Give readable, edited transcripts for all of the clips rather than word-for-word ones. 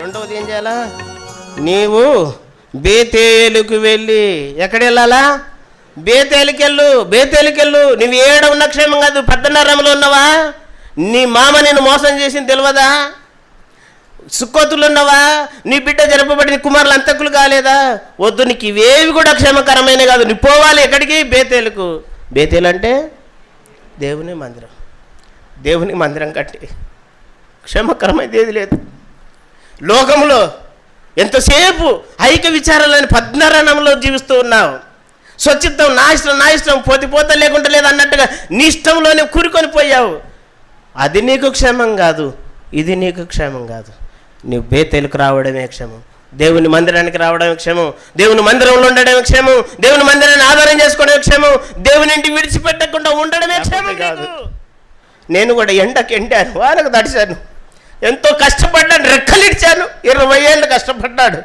రెండవది ఏం చేయాలా? నీవు బేతేలుకు వెళ్ళి, ఎక్కడ వెళ్ళాలా? బేతేలుకెళ్ళు. నువ్వు ఏడ ఉన్న క్షేమం కాదు. పద్దనరంలో ఉన్నవా? నీ మామ నిన్ను మోసం చేసింది తెలియదా? సుక్కోతులు ఉన్నవా? నీ బిడ్డ జరపబడి నీ కుమారులు అంతకులు కాలేదా? వద్దు, నీకు ఇవేవి కూడా క్షేమకరమైన కాదు. నువ్వు పోవాలి ఎక్కడికి? బేతేలుకు. బేతేలు అంటే దేవుని మందిరం. దేవుని మందిరం కట్టి క్షేమకరమైనది ఏది లేదు. లోకంలో ఎంతసేపు ఐక్య విచారాలని పద్మరణంలో జీవిస్తూ ఉన్నావు. స్వచ్ఛిత్తం నా ఇష్టం పోత లేకుండా లేదు అన్నట్టుగా నీ ఇష్టంలోనే కూరుకొని పోయావు. అది నీకు క్షేమం కాదు, ఇది నీకు క్షేమం కాదు. నీవు బేతేలుకు రావడమే క్షేమం. దేవుని మందిరానికి రావడమే క్షేమం. దేవుని మందిరంలో ఉండడమే క్షేమం. దేవుని మందిరాన్ని ఆధారం చేసుకోవడమే క్షేమం. దేవుని ఇంటి విడిచిపెట్టకుండా ఉండడమే క్షేమం కాదు. నేను కూడా ఎండకు ఎండాను, వానకు తడిచాను, ఎంతో కష్టపడ్డాను, రెక్కలిడిచాను. 20 ఏళ్ళు కష్టపడ్డాడు,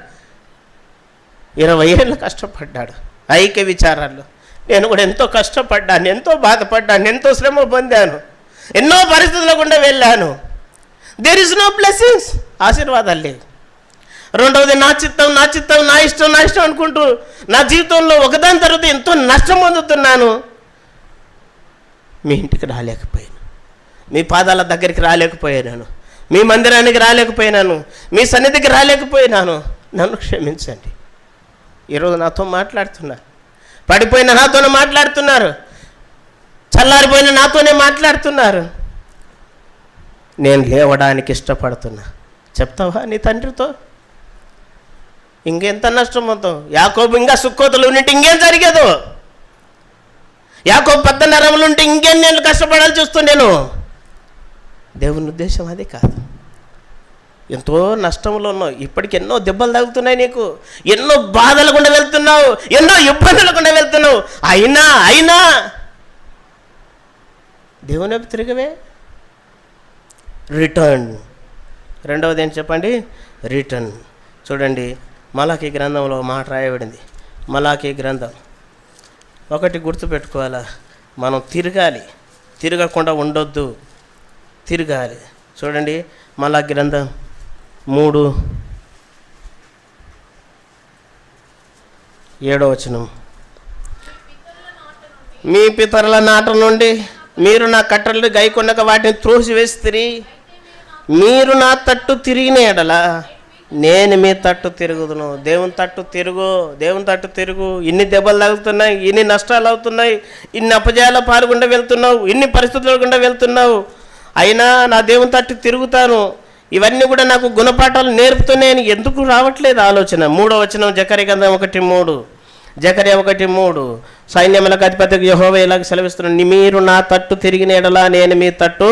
20 ఏళ్ళు కష్టపడ్డాడు ఐక్య విచారాల్లో. నేను కూడా ఎంతో కష్టపడ్డాను, ఎంతో బాధపడ్డాను, ఎంతో శ్రమ పొందాను, ఎన్నో పరిస్థితుల గుండా వెళ్ళాను. దేర్ ఇస్ నో బ్లెస్సింగ్స్, ఆశీర్వాదాలు లేవు. రెండవది నా చిత్తం నా ఇష్టం అనుకుంటూ నా జీవితంలో ఒకదాని తర్వాత ఎంతో నష్టం పొందుతున్నాను. మీ ఇంటికి రాలేకపోయాను, మీ పాదాల దగ్గరికి రాలేకపోయాను, మీ మందిరానికి రాలేకపోయినాను, మీ సన్నిధికి రాలేకపోయినాను. నన్ను క్షమించండి. ఈరోజు నాతో మాట్లాడుతున్నారు, పడిపోయిన నాతోనే మాట్లాడుతున్నారు, చల్లారిపోయిన నాతోనే మాట్లాడుతున్నారు. నేను లేవడానికి ఇష్టపడుతున్నా. చెప్తావా నీ తండ్రితో? ఇంకెంత నష్టం అవుతావు? యాకోబు ఇంకా సుక్కోతులు ఉంటే ఇంకేం జరిగేదో? యాకోబు పద్దనరంలో ఉంటే ఇంకేం నేను కష్టపడాల్సి వస్తుండేను. దేవుని ఉద్దేశం అది కాదు. ఎంతో నష్టంలో ఉన్నావు, ఇప్పటికి ఎన్నో దెబ్బలు తగులుతున్నాయి నీకు, ఎన్నో బాధలు గుండా వెళ్తున్నావు, ఎన్నో ఇబ్బందుల గుండా వెళ్తున్నావు. అయినా దేవుని వైపు తిరిగవే. రిటర్న్. రెండవది ఏంటి చెప్పండి? రిటర్న్. చూడండి, మలాకీ గ్రంథంలో మాట రాయబడింది. మలాకీ గ్రంథం ఒకటి గుర్తుపెట్టుకోవాలా, మనం తిరగాలి, తిరగకుండా ఉండొద్దు, తిరగాలి. చూడండి, మలాకీ గ్రంథం 3:7 మీ పితరుల నాట నుండి మీరు నా కట్టలు గైకొనక వాటిని త్రోసివేస్తిరి. మీరు నా తట్టు తిరిగిన ఎడల నేను మీ తట్టు తిరుగుదును. దేవుని తట్టు తిరుగు. ఇన్ని దెబ్బలు తగులుతున్నాయి, ఇన్ని నష్టాలు అవుతున్నాయి, ఇన్ని అపజయాల పాల్గొండా వెళ్తున్నావు, ఇన్ని పరిస్థితుల గుండా వెళ్తున్నావు. అయినా నా దేవుని తట్టు తిరుగుతాను. ఇవన్నీ కూడా నాకు గుణపాఠాలు నేర్పుతున్నాయని ఎందుకు రావట్లేదు ఆలోచన? 3వ వచనం జకర్యా గ్రంథం 1:3. జకర్యా 1:3. సైన్యములకు అధిపతికి యెహోవా ఇలాగ సెలవిస్తున్నాడు, మీరు నా తట్టు తిరిగిన ఎడలా నేను మీ తట్టు.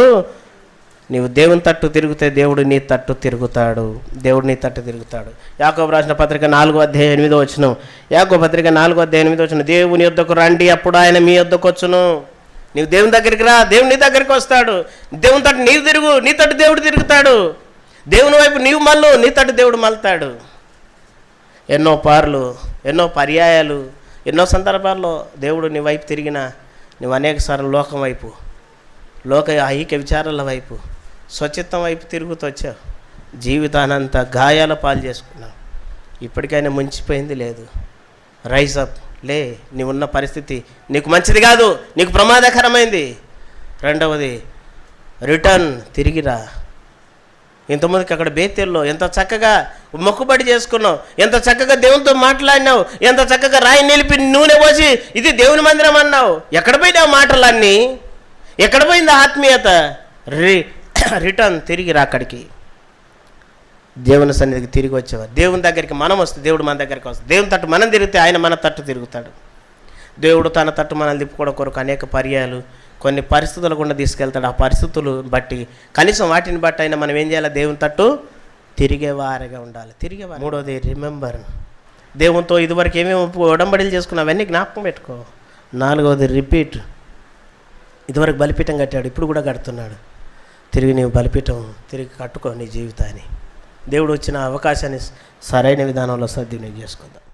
నీవు దేవుని తట్టు తిరిగితే దేవుడు నీ తట్టు తిరుగుతాడు. యాకోబు రాసిన పత్రిక 4:8. యాకోబు పత్రిక 4:8. దేవుని యొద్దకు రండి, అప్పుడు ఆయన మీ యొద్దకు వచ్చును. నీవు దేవుని దగ్గరికి రా, దేవుడు నీ దగ్గరికి వస్తాడు. దేవుని తట్టు నీవు తిరుగు, నీ తట్టు దేవుడు తిరుగుతాడు. దేవుని వైపు నీవు మళ్ళు, నీ తట్టు దేవుడు మళ్తాడు. ఎన్నో పార్లు, ఎన్నో పర్యాయాలు, ఎన్నో సందర్భాల్లో దేవుడు నీ వైపు తిరిగినా నువ్వు అనేక సార్లు లోకం వైపు, ఐక్య విచారాల వైపు, స్వచ్ఛత్వం వైపు తిరుగుతూ వచ్చావు. జీవితానంతా గాయాల పాలు చేసుకున్నావు. ఇప్పటికైనా ముంచిపోయింది లేదు. రైజ్ అప్, లే. నీవున్న పరిస్థితి నీకు మంచిది కాదు, నీకు ప్రమాదకరమైంది. రెండవది రిటర్న్, తిరిగిరా. ఇంతమందికి అక్కడ బేతేల్లో ఎంత చక్కగా మొక్కుబడి చేసుకున్నావు, ఎంత చక్కగా దేవునితో మాట్లాడినావు, ఎంత చక్కగా రాయి నిలిపి నూనె పోసి ఇది దేవుని మందిరం అన్నావు. ఎక్కడ పోయినావు మాటలన్నీ? ఎక్కడ పోయింది ఆత్మీయత? రిటర్న్, తిరిగిరా అక్కడికి. దేవుని సన్నిధికి తిరిగి వచ్చేవా? దేవుని దగ్గరికి మనం వస్తే దేవుడు మన దగ్గరికి వస్తుంది. దేవుని తట్టు మనం తిరిగితే ఆయన మన తట్టు తిరుగుతాడు. దేవుడు తన తట్టు మనల్ని తిప్పుకోవడం కొరకు అనేక పర్యాలు, కొన్ని పరిస్థితులు కూడా తీసుకెళ్తాడు. ఆ పరిస్థితులు బట్టి, కనీసం వాటిని బట్టి అయినా మనం ఏం చేయాలి? దేవుని తట్టు తిరిగేవారిగా ఉండాలి. మూడోది రిమెంబర్. దేవునితో ఇదివరకు ఏమేమి ఉడంబడిలు చేసుకున్నావు అవన్నీ జ్ఞాపకం పెట్టుకో. నాలుగవది రిపీట్. ఇదివరకు బలిపీఠం కట్టాడు, ఇప్పుడు కూడా కడుతున్నాడు. తిరిగి నీవు బలిపీఠం తిరిగి కట్టుకో నీ జీవితాన్ని. దేవుడు వచ్చిన అవకాశాన్ని సరైన విధానంలో సద్వినియోగం చేసుకుందాం.